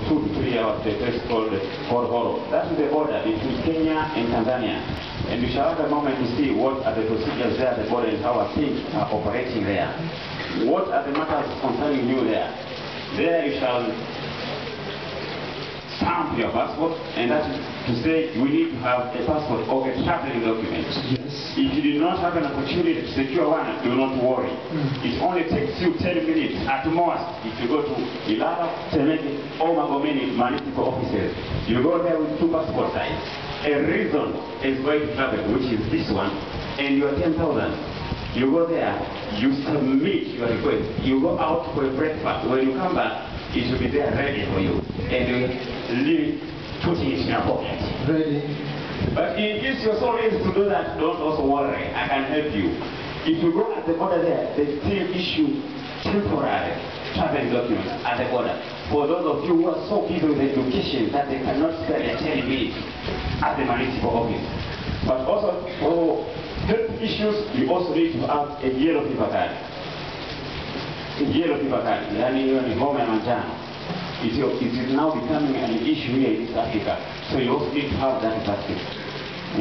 2 to 3 hours to a place called Horohoro. That is the border between Kenya and Tanzania. And we shall have a moment to see what are the procedures there at the border and how our things are operating there. What are the matters concerning you there? There you shall stamp your passport, and that is to say we need to have a passport or a traveling document. Yes. If you do not have an opportunity to secure one, do not worry. It only takes you 10 minutes at most if you go to Ilala, Temeke, or Magomeni municipal offices. You go there with 2 passport size. A reason is going to travel, which is this one, and you are 10,000. You go there, you submit your request. You go out for a breakfast. When you come back, it will be there ready for you. And you leave putting it in your pocket. Ready. But in case you're so lazy to do that, don't also worry. I can help you. If you go at the border there, they still issue temporary travel documents at the border. For those of you who are so busy with education that they cannot spend their 10 minutes at the municipal office. But also for health issues, you also need to have a yellow fever card. Yellow fever card, yani homa ya manjano. It is now becoming an issue here in East Africa. So you also need to have that vaccine.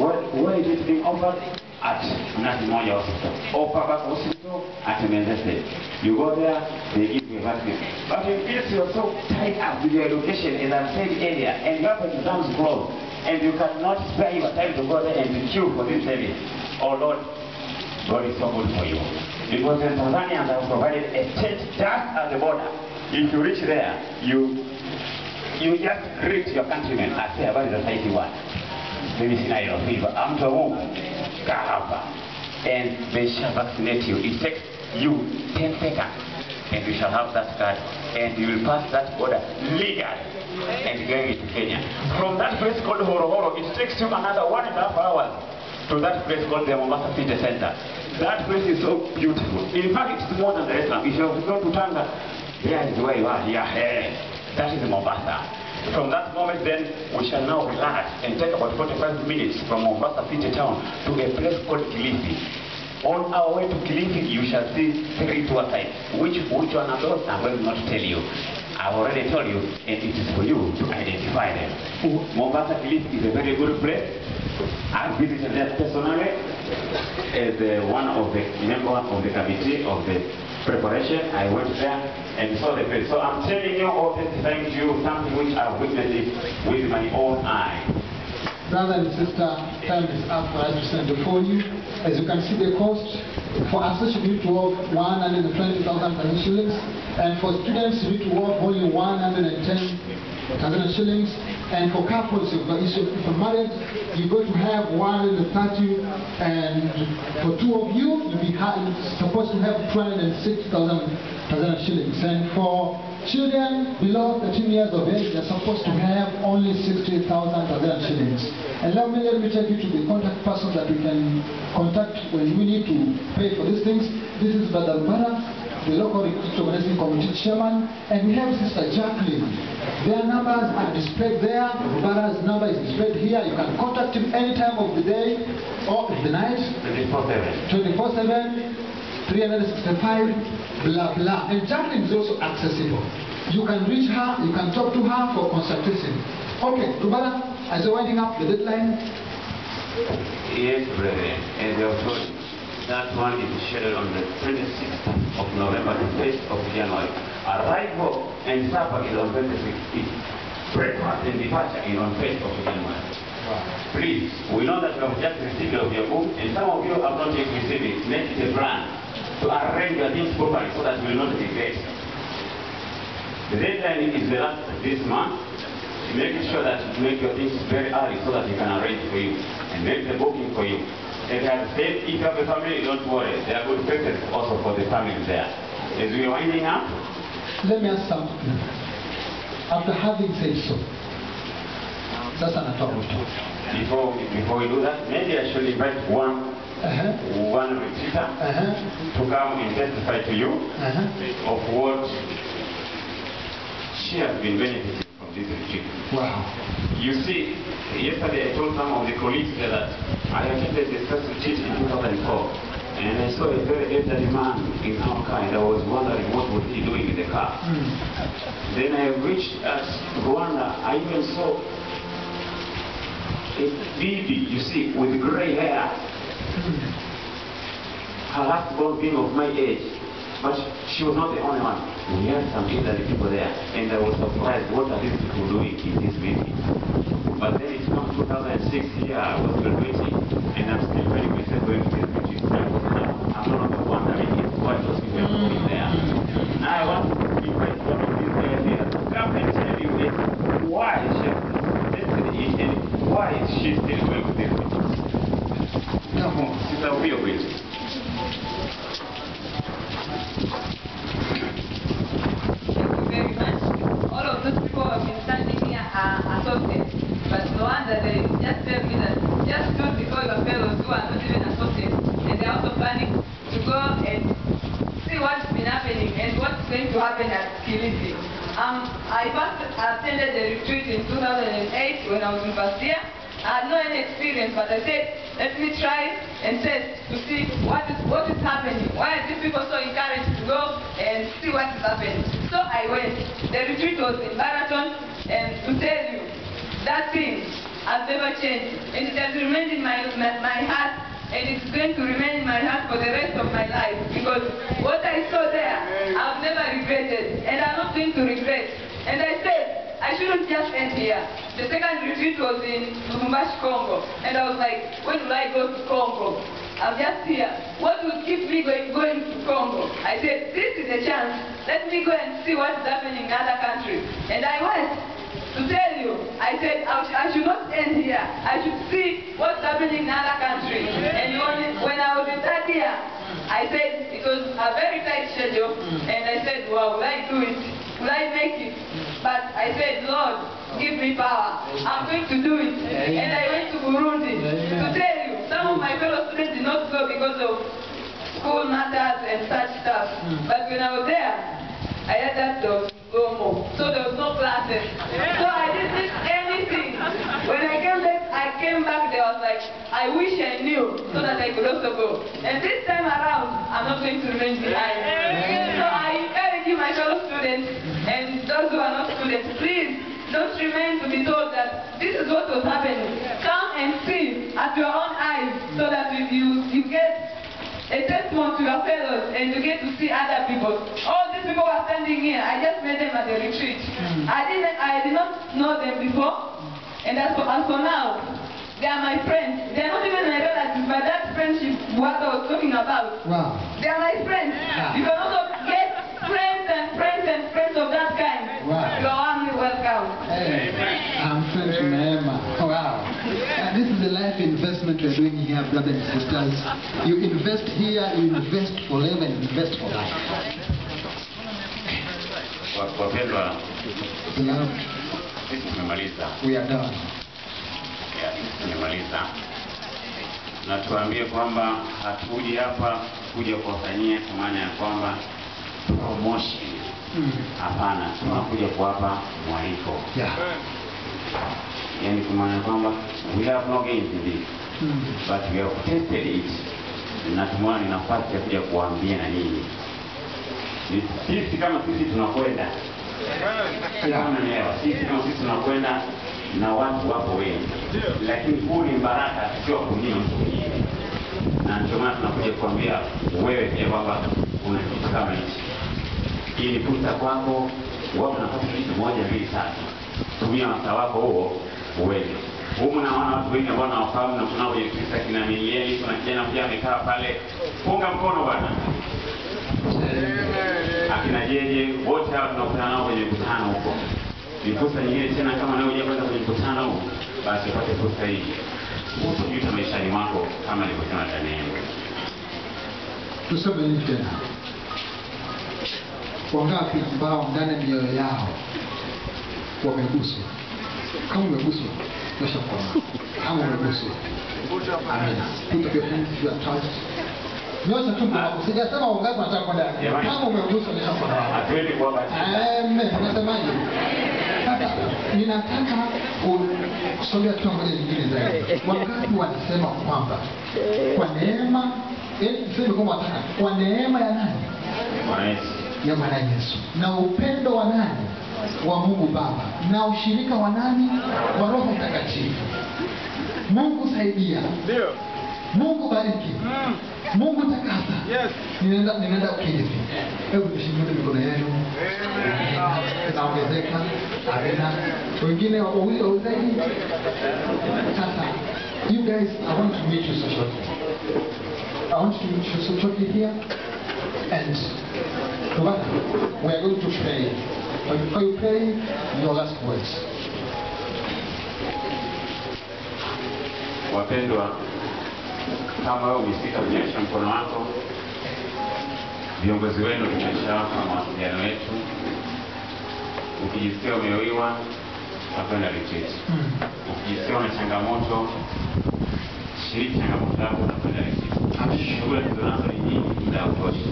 Where is it being offered? At Natimoya Hospital or Papa Hospital at Mendese. You go there, they give you a vaccine. But in case you're so tied up with your education in that same area and you have exams closed and you cannot spare your time to go there and to queue for this service, oh Lord, God is so good for you. Because the Tanzanians have provided a tent just at the border. If you reach there, you just greet your countrymen and say, what is the society one? Maybe sina yellow fever. I'm to home. And they shall vaccinate you. It takes you 10 seconds. And you shall have that card. And you will pass that border legally and going into Kenya. From that place called Horohoro, it takes you another 1.5 hours to that place called the Mombasa City Center. That place is so beautiful. In fact, it's more than the restaurant. If you go to Tanga, there is where you are. Yeah, that is Mombasa. From that moment then, we shall now relax and take about 45 minutes from Mombasa City Town to a place called Kilifi. On our way to Kilifi, you shall see 3 tour sites. Which one are those? I'm going to not tell you. I've already told you, and it is for you to identify them. Mombasa Kilifi is a very good place. I visited there personally as one of the members of the committee of the preparation. I went there and saw the place. So I'm telling you all this, thank you, something which I've witnessed with my own eye. Brother and sister, time is up for us to stand before you. As you can see, the cost for associate to work 120,000 Tanzanian shillings, and for students you need to work only 110 Tanzanian shillings, and for couples, if you're married, you're going to have 130, and for 2 of you, you'll be supposed to have 206,000 Tanzanian shillings, and for children below 13 years of age, they're supposed to have only 60,000 Tanzanian shillings. And let me take you to the contact person that we can contact when we need to pay for these things. This is Brother Mbara, the local organizing committee chairman, and we have Sister Jacqueline. Their numbers are displayed there. Mbara's number is displayed here. You can contact him any time of the day or of the night. 24/7. 365, blah blah. And Jacqueline is also accessible. You can reach her, you can talk to her for consultation. Okay, Mbara, as you're winding up the deadline. Yes, brethren, as I have told you, that one is scheduled on the 26th of November to 1st of January. Arrival and supper is on 26th. Breakfast and departure is on 1st of January. Please, we know that you have just received of your book, and some of you have not yet received it. Make it a plan to arrange your things properly so that you will not regret. The deadline is the last this month. Make sure that you make your things very early so that you can arrange for you and make the booking for you. As I have said, if you have a family, don't worry. There are good places also for the family there. As we are winding up, let me ask something. After having said so, before we do that, maybe I should invite one retreater to come and testify to you of what she has been benefiting from this retreat. Wow. You see, yesterday I told some of the colleagues here that I attended the first retreat in 2004. And I saw a very elderly man in our car, and I was wondering what was he doing in the car. Then I reached Rwanda. I even saw a baby, you see, with gray hair. Her last born being of my age. But she was not the only one. We had some elderly people there, and I was surprised, what are these people doing in this meeting? But then it comes 2006 here, I was graduating, and I'm still very myself going to this meeting. I'm no longer wondering what those people are doing there. Now I want to invite one of these guys here to come and tell you why she has tested it and why she still going to this meeting. Come on, Sister Obio, please. But no wonder they just tell me that just do it because your fellows who are not even associates, and they're also planning to go and see what's been happening and what's going to happen at Kilifi. I first attended the retreat in 2008 when I was in first year. I had no any experience, but I said, let me try and test to see what is happening. Why are these people so encouraged to go and see what is happening? So I went. The retreat was in Marathon, and to tell you, that thing has never changed, and it has remained in my heart, and it's going to remain in my heart for the rest of my life, because what I saw there, I've never regretted, and I'm not going to regret. And I said, I shouldn't just end here. The second retreat was in Lubumbashi, Congo, and I was like, when will I go to Congo? I'm just here. What will keep me going to Congo? I said, this is a chance. Let me go and see what's happening in other countries. And I went. To tell you, I said I should not end here. I should see what's happening in other countries. And when I was in third year, I said it was a very tight schedule, and I said, well, will I do it? Will I make it? But I said, Lord, give me power. I'm going to do it. And I went to Burundi. To tell you, some of my fellow students did not go because of school matters and such stuff. But when I was there, I had that dog. So there was no classes. So I didn't miss anything. When I came back, there was like, I wish I knew so that I could also go. And this time around, I'm not going to remain behind. So I encourage you, my fellow students, and those who are not students, please don't remain to be told that this is what was happening. Come and see at your own eyes so that you get a testimony to your fellows, and you get to see other people. All these people who are standing here, I just met them at the retreat. I did not know them before, and as for now, they are my friends. They are not even my relatives, but that friendship, what I was talking about. Wow. They are my friends. Yeah. You can also get friends and friends and friends of that kind. Wow. You are warmly welcome. Hey, I'm friends from Emma. Wow. This is a life investment we're doing here, brothers and sisters. You invest here, you invest forever, and invest for life. Wapendwa, sisi tumemaliza. We are done. Sisi tumemaliza. Na tuambie kwamba hatuji hapa kuja kuwafanyia kwa maana ya kwamba promotion. Hapana, tunakuja kuwapa mwaliko. Yani kwa maana ya kwamba we have no gains in this, but we have tested it. Na tumeona ni nafasi ya kuja kuambia na nyinyi. Sisi kama sisi tunakwenda. Sisi kama sisi tunakwenda na watu wapo wengi. Lakini huu ni baraka sio kunia mtu mwingine. Na ndio maana tunakuja kuambia wewe pia kwamba una kitu kama hichi. Hii ni fursa kwako, watu wanapata kitu moja, mbili, tatu. Tumia masa wako huo uweze. Humu naona watu wengi ambao nawafahamu, na tunao kwenye Kristo kina Migueli, kuna kijana pia amekaa pale. Funga mkono bwana. Akina Jeje, wote hao tunakutana nao kwenye mkutano huko. Ni fursa nyingine tena, kama nawe hujakwenda kwenye mkutano huo, basi upate fursa hii. Utajuta maishani mwako kama nilivyosema Daniel. Tuseme hivi tena. Wangapi ambao ndani ya mioyo yao wameguswa? Kama umeguswa, nyosha mkono. Kama umeguswa, amen. Put up your hands if you are touched. Nyosha tu mkono. Sijasema wangapi wanataka kwenda. Kama umeguswa, nyosha mkono. Hatuendi kwa bahati. Amen. Unasemaje? Sasa ninataka kusogea kitu moja nyingine zaidi. Wangapi wanasema kwamba kwa neema Sema kama wataka kwa neema ya nani? Ya Bwana Yesu. Na upendo wa nani? Wa Mungu Baba. Na ushirika wa nani? Wa Roho Mtakatifu. Mungu saidia. Ndio. Mungu bariki. Mungu takasa. Yes. Ninaenda ukirithi. Hebu tushimame mikono yenu. Naongezeka. Amina. Wengine wauzaji. Sasa, you guys, I want to meet you so shortly. I want to meet you so shortly here. And we are going to pray. But before you pray, your last words. Wapendwa, kama wewe umesika kunyosha mkono wako, viongozi wenu tumeshawapa mawasiliano yetu. Ukijisikia umeoiwa, utakwenda retreat. Ukijisikia una changamoto, shiriki changamoto yako, utakwenda retreat. Shughuli tunazo ni nyingi, muda hautoshi.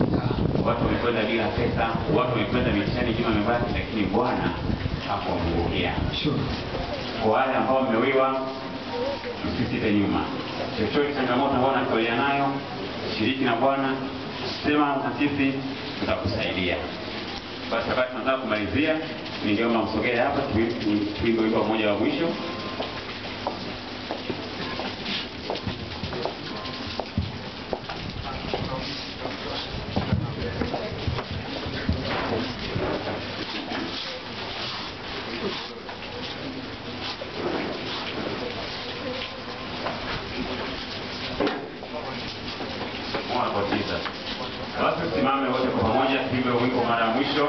Watu wamekwenda bila pesa, watu wamekwenda mitihani juma imebaki, lakini Bwana hakuwafungulia. Sure. Kwa wale ambao wameoiwa, msisite nyuma. Chochote changamoto ambayo unakabiliana nayo, shiriki na Bwana, sema na sisi tutakusaidia. Basi wakati tunataka kumalizia, ningeomba msogee hapa tuimbe wimbo mmoja wa mwisho. Basi simame wote kwa pamoja tuimbe wimbo mara ya mwisho.